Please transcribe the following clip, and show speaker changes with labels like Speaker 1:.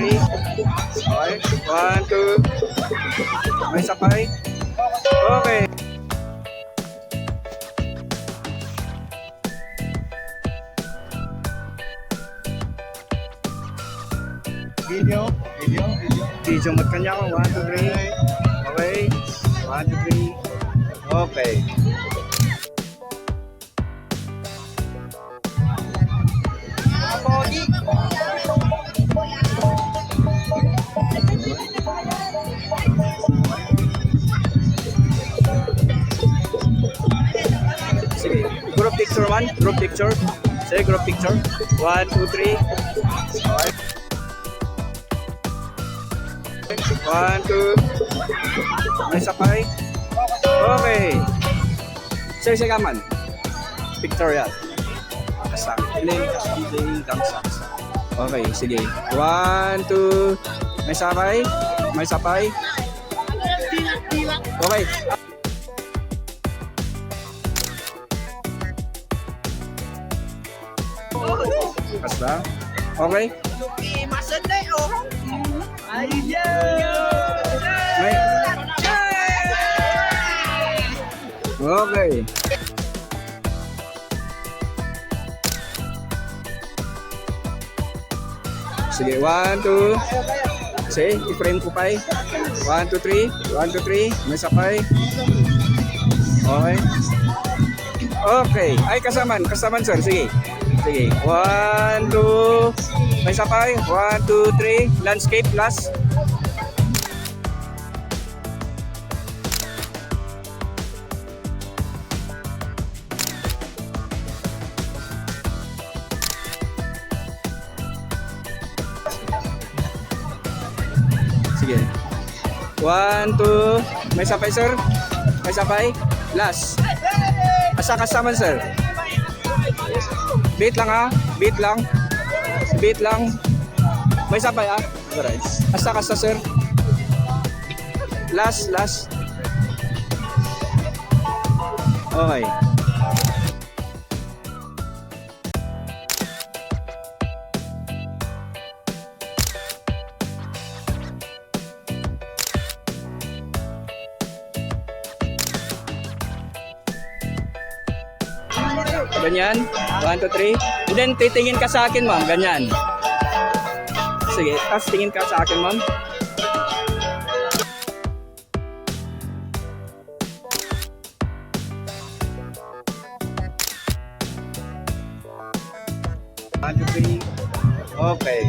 Speaker 1: 3. Okay. 1, 2. May sabay. Okay.
Speaker 2: Video.
Speaker 1: Video mat kanya ko. 1, 2, 3. Okay. 1, 2, 3. Okay. Sige. Group picture man. Group picture. Sige, group picture. 1, 2, 3. Okay. 1, 2. May sabay. Okay. Sige man. Picture yan. Kasama. Kasama gamsa. Okay, sige. 1, 2. May sabay. May sabay. Okay. Basta. Okay. May... Okay. Sige, 1, 2. Sige, i-frame ko pa eh. 1, 2, 3. 1, 2, 3. May sabay. Okay. Okay. Ay, kasaman sir. Sige. Sige. 1, 2. May sabay. 1, 2, 3. Landscape plus. Sige. 1, 2. May sabay sir. May sabay. Last. Asa kasama sir? Beat lang ha. Beat lang. Beat lang. May sabay ha. Asa kasa sir? Last. Okay. Ganyan. 1, 2, 3. And then titingin ka sa akin, ma'am. Ganyan. Sige. Tapos tingin ka sa akin, ma'am. Okay.